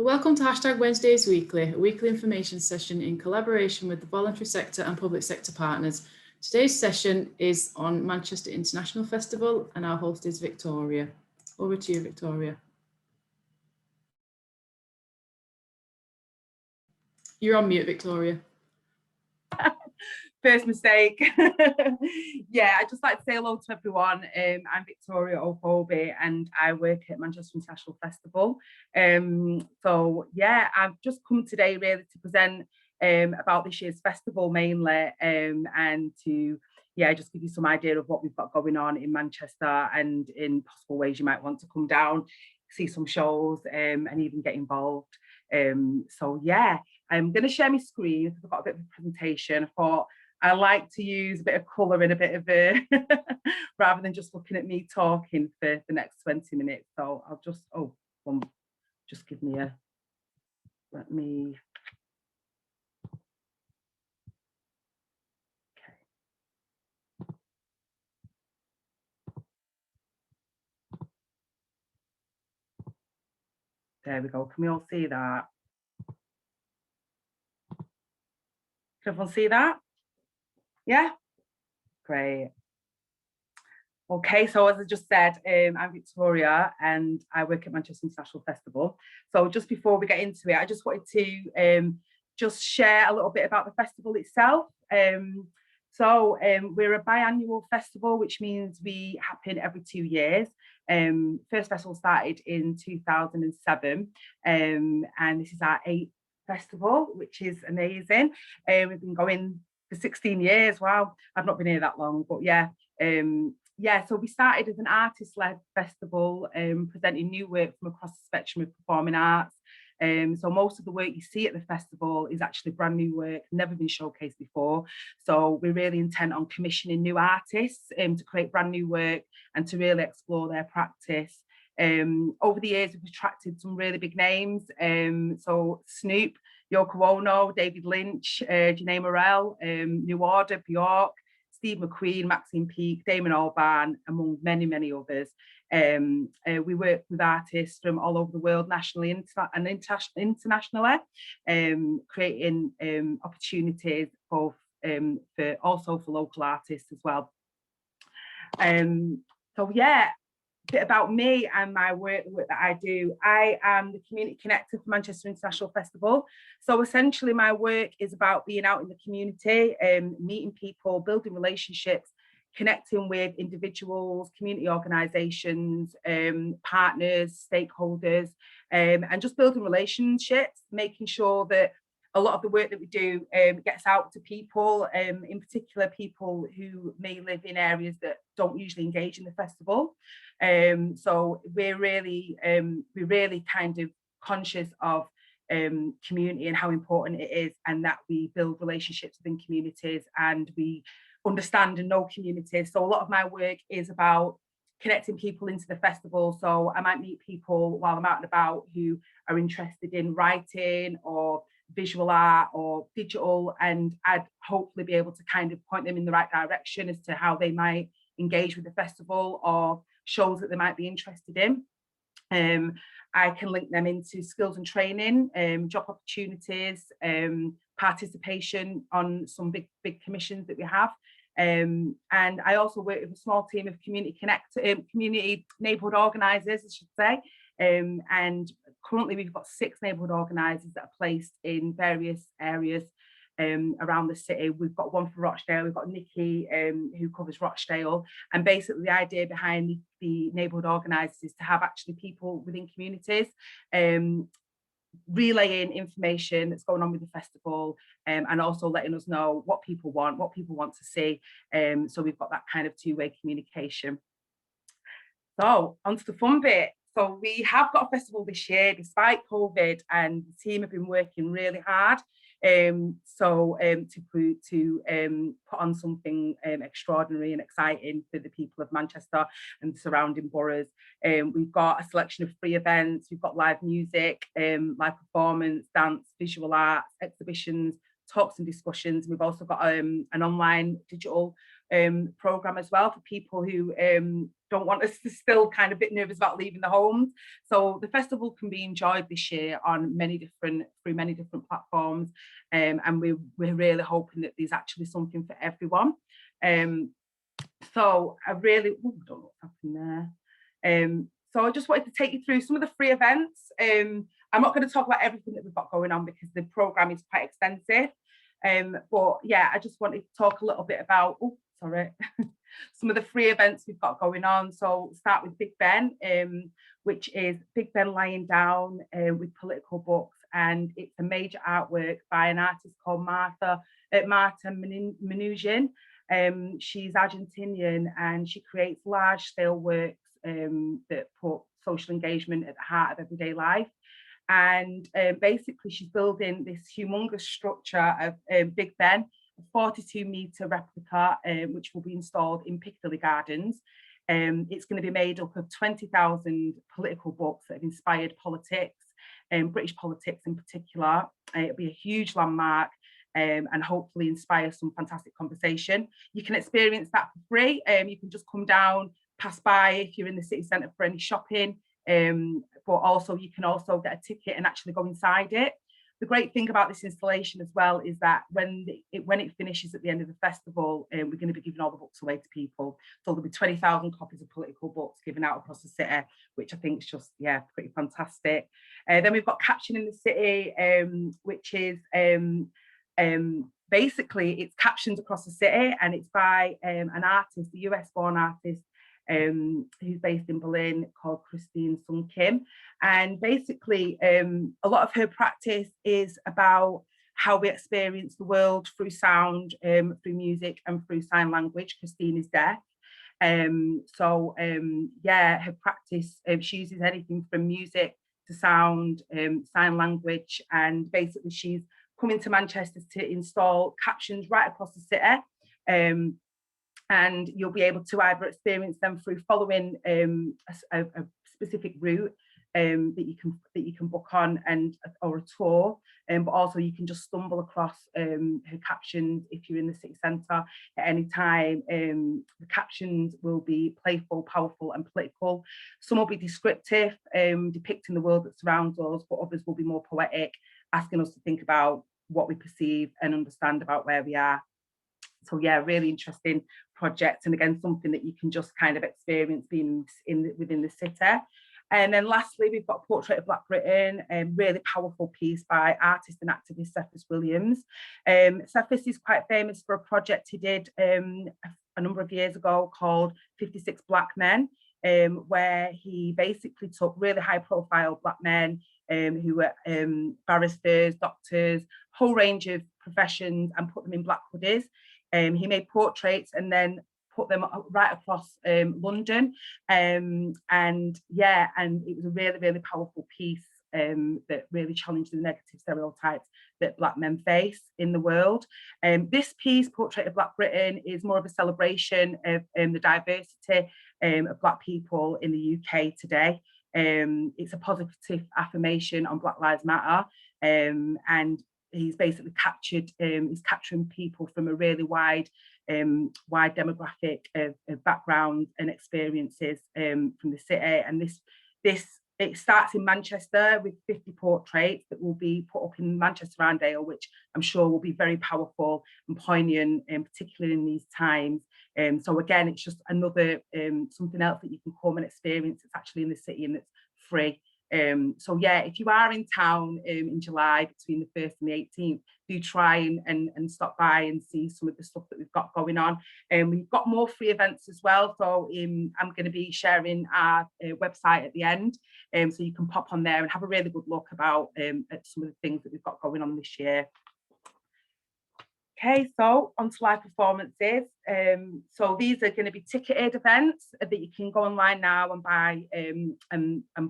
Welcome to #Wednesdays Weekly, a weekly information session in collaboration with the voluntary sector and public sector partners. Today's session is on Manchester International Festival and our host is Victoria. Over to you, Victoria. You're on mute, Victoria. First mistake. Yeah, I'd just like to say hello to everyone. I'm Victoria Olban and I work at Manchester International Festival. So yeah, I've just come today really to present about this year's festival mainly, and to just give you some idea of what we've got going on in Manchester and in possible ways you might want to come down, see some shows, and even get involved. So yeah, I'm going to share my screen because I've got a bit of a presentation. I thought I like to use a bit of colour and a bit of a rather than just looking at me talking for the next 20 minutes. So I'll just, just give me a, let me, okay. There we go. Can we all see that? Can everyone see that? Yeah? Great. Okay, so as I just said, I'm Victoria and I work at Manchester International Festival. So just before we get into it, I just wanted to just share a little bit about the festival itself. We're a biannual festival, which means we happen every 2 years. First festival started in 2007, and this is our 8th festival, which is amazing. We've been going for 16 years. Wow, I've not been here that long, but yeah. So we started as an artist-led festival, presenting new work from across the spectrum of performing arts. So most of the work you see at the festival is actually brand new work, never been showcased before. So we're really intent on commissioning new artists to create brand new work and to really explore their practice. Over the years, we've attracted some really big names. So Snoop, Yoko Ono, David Lynch, Janae Morel, New Order, Bjork, Steve McQueen, Maxine Peake, Damon Olban, among many, many others. We work with artists from all over the world, nationally and internationally, creating opportunities both for local artists as well. A bit about me and my work, the work that I do. I am the community connector for Manchester International Festival. So essentially my work is about being out in the community, meeting people, building relationships, connecting with individuals, community organisations, partners, stakeholders, and just building relationships, making sure that a lot of the work that we do gets out to people, in particular people who may live in areas that don't usually engage in the festival. So we're really kind of conscious of community and how important it is, and that we build relationships within communities and we understand and know communities. So a lot of my work is about connecting people into the festival. So I might meet people while I'm out and about who are interested in writing or visual art or digital, and I'd hopefully be able to kind of point them in the right direction as to how they might engage with the festival or shows that they might be interested in. I can link them into skills and training, job opportunities, participation on some big commissions that we have. And I also work with a small team of community neighbourhood organisers, I should say. And currently we've got 6 neighbourhood organisers that are placed in various areas around the city. We've got one for Rochdale, we've got Nikki who covers Rochdale, and basically the idea behind the neighbourhood organisers is to have actually people within communities relaying information that's going on with the festival, and also letting us know what people want to see. So we've got that kind of two-way communication. So onto the fun bit. So we have got a festival this year despite COVID, and the team have been working really hard to put on something extraordinary and exciting for the people of Manchester and the surrounding boroughs. We've got a selection of free events, we've got live music, live performance, dance, visual arts, exhibitions, talks and discussions. We've also got an online digital program as well for people who don't want us to still kind of a bit nervous about leaving the homes. So the festival can be enjoyed this year on through many different platforms, and we're really hoping that there's actually something for everyone. So I really don't know what's happened there. So I just wanted to take you through some of the free events. I'm not going to talk about everything that we've got going on because the programme is quite extensive. But yeah, I just wanted to talk a little bit about, some of the free events we've got going on. So we'll start with Big Ben, which is Big Ben lying down with political books. And it's a major artwork by an artist called Marta Minujian. She's Argentinian and she creates large scale works that put social engagement at the heart of everyday life. And basically she's building this humongous structure of Big Ben, a 42-metre replica, which will be installed in Piccadilly Gardens. It's going to be made up of 20,000 political books that have inspired politics, British politics in particular. It'll be a huge landmark and hopefully inspire some fantastic conversation. You can experience that for free. You can just come down, pass by if you're in the city centre for any shopping, but also you can also get a ticket and actually go inside it. The great thing about this installation as well is that when it finishes at the end of the festival, we're going to be giving all the books away to people. So there'll be 20,000 copies of political books given out across the city, which I think is just, yeah, pretty fantastic. Then we've got Caption in the City, which is basically it's captions across the city, and it's by an artist, a US-born artist, who's based in Berlin, called Christine Sun Kim. And basically, a lot of her practice is about how we experience the world through sound, through music, and through sign language. Christine is deaf. Yeah, her practice, she uses anything from music to sound, sign language, and basically she's coming to Manchester to install captions right across the city. And you'll be able to either experience them through following a specific route that you can book on, or a tour, but also you can just stumble across her captions if you're in the city centre at any time. The captions will be playful, powerful, and political. Some will be descriptive, depicting the world that surrounds us, but others will be more poetic, asking us to think about what we perceive and understand about where we are. So yeah, really interesting project, and again something that you can just kind of experience being within the city. And then lastly, we've got Portrait of Black Britain, a really powerful piece by artist and activist Cephas Williams. Cephas is quite famous for a project he did a number of years ago called 56 Black Men, where he basically took really high profile Black men who were barristers, doctors, whole range of professions, and put them in black hoodies. He made portraits and then put them right across London. And it was a really, really powerful piece that really challenged the negative stereotypes that Black men face in the world. This piece, Portrait of Black Britain, is more of a celebration of the diversity of Black people in the UK today. It's a positive affirmation on Black Lives Matter, and he's basically he's capturing people from a really wide demographic of backgrounds and experiences from the city. And it starts in Manchester with 50 portraits that will be put up in Manchester Roundale, which I'm sure will be very powerful and poignant, particularly in these times. So again, it's just another something else that you can come and experience. It's actually in the city and it's free. So yeah, if you are in town in July between the 1st and the 18th, do try and stop by and see some of the stuff that we've got going on. We've got more free events as well, so I'm going to be sharing our website at the end, so you can pop on there and have a really good look about at some of the things that we've got going on this year. Okay, so on to live performances. So these are going to be ticketed events that you can go online now and buy and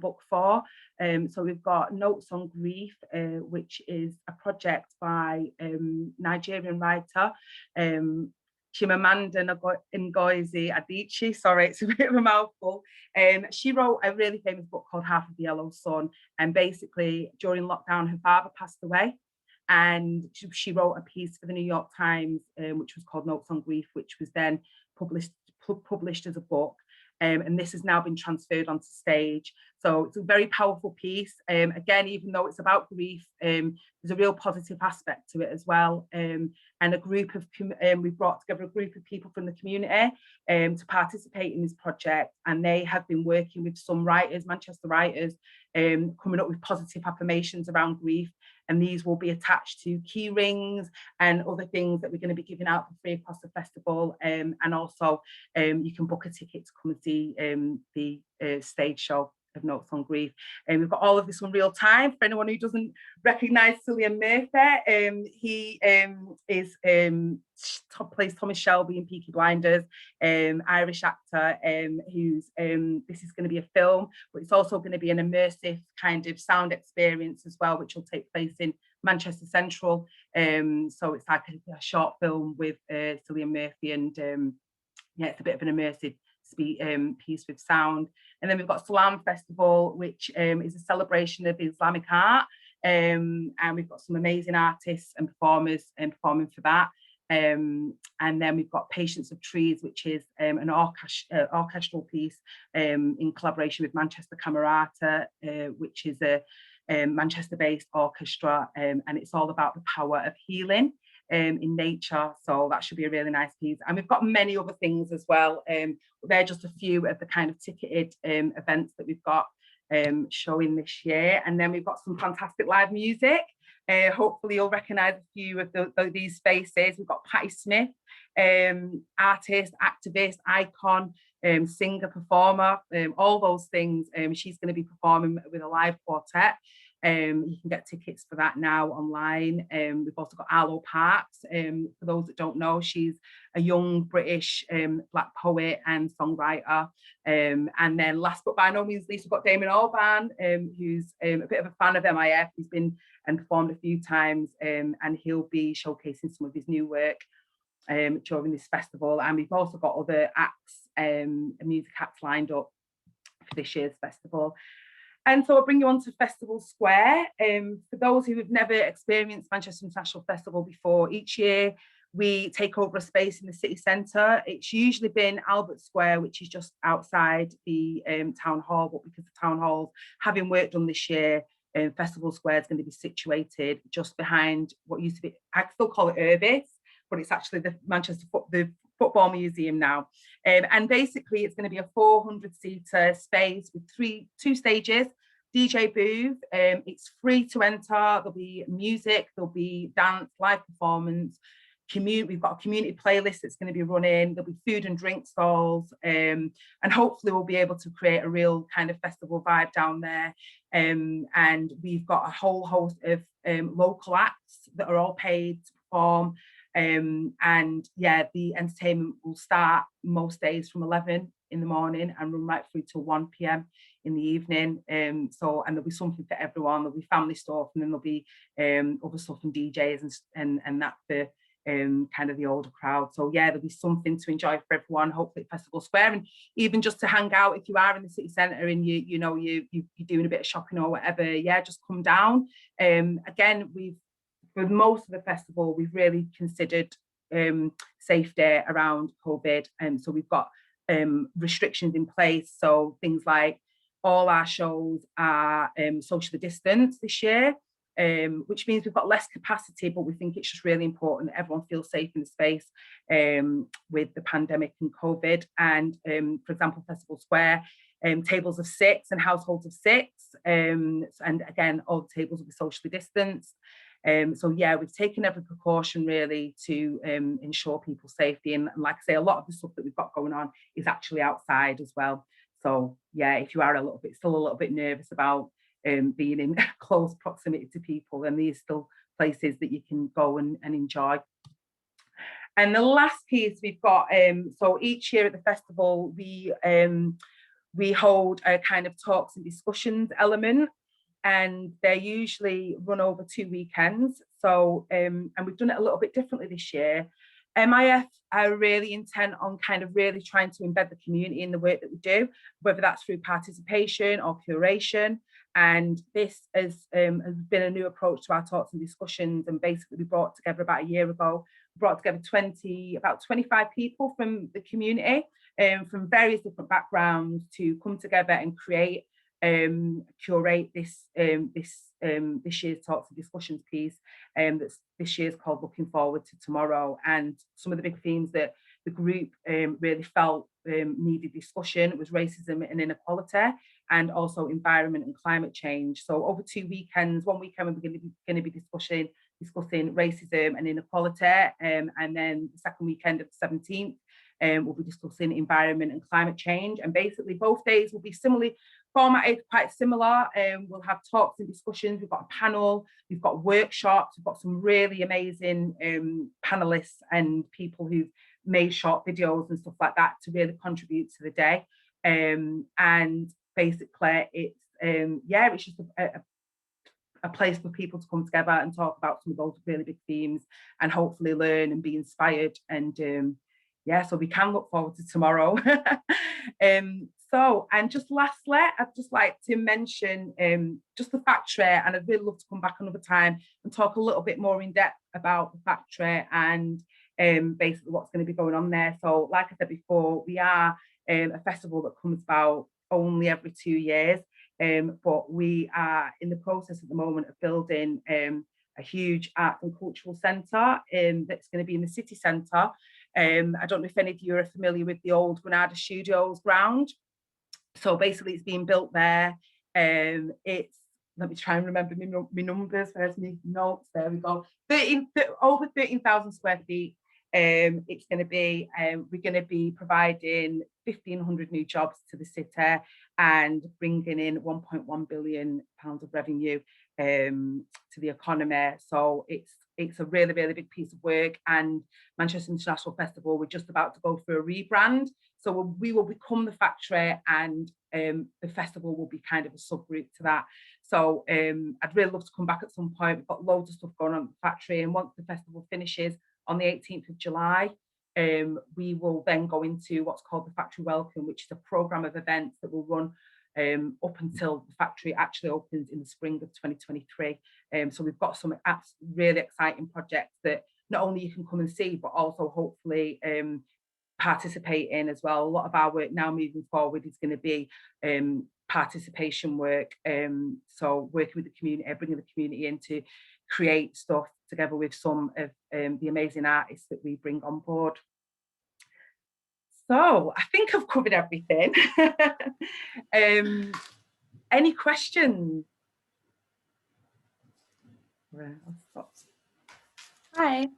book for. So we've got Notes on Grief, which is a project by Nigerian writer Chimamanda Ngozi Adichie. Sorry, it's a bit of a mouthful. She wrote a really famous book called Half of the Yellow Sun, and basically during lockdown her father passed away. and she wrote a piece for the New York Times, which was called Notes on Grief, which was then published as a book. And this has now been transferred onto stage. So it's a very powerful piece. Again, even though it's about grief, there's a real positive aspect to it as well. And a group of, we've brought together a group of people from the community to participate in this project. And they have been working with some writers, Manchester writers, coming up with positive affirmations around grief. And these will be attached to key rings and other things that we're going to be giving out for free across the festival. And also you can book a ticket to come and see the stage show of Notes on Grief. And we've got all of this in real time. For anyone who doesn't recognise Cillian Murphy, he plays Thomas Shelby in Peaky Blinders, Irish actor, who's this is going to be a film, but it's also going to be an immersive kind of sound experience as well, which will take place in Manchester Central. So it's like a short film with Cillian Murphy, and yeah, it's a bit of an immersive piece with sound. And then we've got Salam Festival, which is a celebration of Islamic art, and we've got some amazing artists and performers performing for that. And then we've got Patience of Trees, which is an orchestral piece in collaboration with Manchester Camerata, which is a Manchester-based orchestra, and it's all about the power of healing in nature. So that should be a really nice piece. And we've got many other things as well. They're just a few of the kind of ticketed events that we've got showing this year. And then we've got some fantastic live music. Hopefully you'll recognise a few of these faces. We've got Patti Smith, artist, activist, icon, singer, performer, all those things. She's going to be performing with a live quartet. You can get tickets for that now online. We've also got Arlo Parks. For those that don't know, she's a young British Black poet and songwriter. And then last but by no means least, we've got Damon Olban, who's a bit of a fan of MIF. He's been and performed a few times, and he'll be showcasing some of his new work during this festival. And we've also got other acts, music acts lined up for this year's festival. And so I'll bring you on to Festival Square. For those who have never experienced Manchester International Festival before, each year we take over a space in the city centre. It's usually been Albert Square, which is just outside the town hall, but because the town hall's having work done this year, Festival Square is going to be situated just behind what used to be, I still call it Urbis, but it's actually the Manchester Football Museum now. And basically it's going to be a 400-seater space with two stages, DJ booth. It's free to enter. There'll be music, there'll be dance, live performance. We've got a community playlist that's going to be running. There'll be food and drink stalls, and hopefully we'll be able to create a real kind of festival vibe down there. And we've got a whole host of local acts that are all paid to perform. And yeah, the entertainment will start most days from 11 in the morning and run right through to 1 p.m. in the evening. And there'll be something for everyone. There'll be family stuff, and then there'll be other stuff and DJs and that for kind of the older crowd. So yeah, there'll be something to enjoy for everyone, hopefully at Festival Square, and even just to hang out if you are in the city centre and you're doing a bit of shopping or whatever. Yeah, just come down. Again, for most of the festival, we've really considered safety around COVID, and so we've got restrictions in place. So things like all our shows are socially distanced this year, which means we've got less capacity, but we think it's just really important that everyone feels safe in the space with the pandemic and COVID. And for example, Festival Square, tables of 6 and households of 6, and again, all the tables will be socially distanced. So yeah, we've taken every precaution really to ensure people's safety. And like I say, a lot of the stuff that we've got going on is actually outside as well. So yeah, if you are still a little bit nervous about being in close proximity to people, then these are still places that you can go and enjoy. And the last piece we've got, so each year at the festival, we hold a kind of talks and discussions element, and they're usually run over 2 weekends. So, and we've done it a little bit differently this year. MIF are really intent on kind of really trying to embed the community in the work that we do, whether that's through participation or curation. And this has been a new approach to our talks and discussions. And basically we brought together about a year ago, brought together about 25 people from the community, from various different backgrounds, to come together and create, curate this year's talks and discussions piece. That's this year's called Looking Forward to Tomorrow. And some of the big themes that the group really felt needed discussion was racism and inequality, and also environment and climate change. So over 2 weekends, one weekend we're going to be discussing racism and inequality, and then the second weekend of the 17th, we'll be discussing environment and climate change. And basically both days will be similarly formatted, quite similar. We'll have talks and discussions. We've got a panel, we've got workshops, we've got some really amazing panelists and people who've made short videos and stuff like that to really contribute to the day. And basically it's it's just a place for people to come together and talk about some of those really big themes, and hopefully learn and be inspired. And so we can look forward to tomorrow. And just lastly, I'd just like to mention just the factory, and I'd really love to come back another time and talk a little bit more in depth about the factory and basically what's going to be going on there. So like I said before, we are a festival that comes about only every 2 years, but we are in the process at the moment of building a huge arts and cultural centre that's going to be in the city centre. I don't know if any of you are familiar with the old Granada Studios ground. So basically it's being built there. It's, let me try and remember my numbers, where's my notes, there we go, over 13,000 square feet. It's going to be, we're going to be providing 1,500 new jobs to the city and bringing in £1.1 billion of revenue to the economy. So it's a really, really big piece of work. And Manchester International Festival, we're just about to go through a rebrand. So we will become the factory, and the festival will be kind of a subgroup to that. So I'd really love to come back at some point. We've got loads of stuff going on at the factory, and once the festival finishes on the 18th of July, we will then go into what's called the Factory Welcome, which is a programme of events that will run up until the factory actually opens in the spring of 2023. So we've got some really exciting projects that not only you can come and see, but also hopefully participate in as well. A lot of our work now moving forward is going to be participation work. So working with the community, bringing the community in to create stuff together with some of the amazing artists that we bring on board. So I think I've covered everything. Any questions? Hi.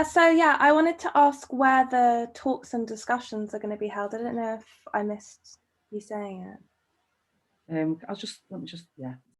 So yeah, I wanted to ask where the talks and discussions are going to be held. I don't know if I missed you saying it. Let me just, yeah.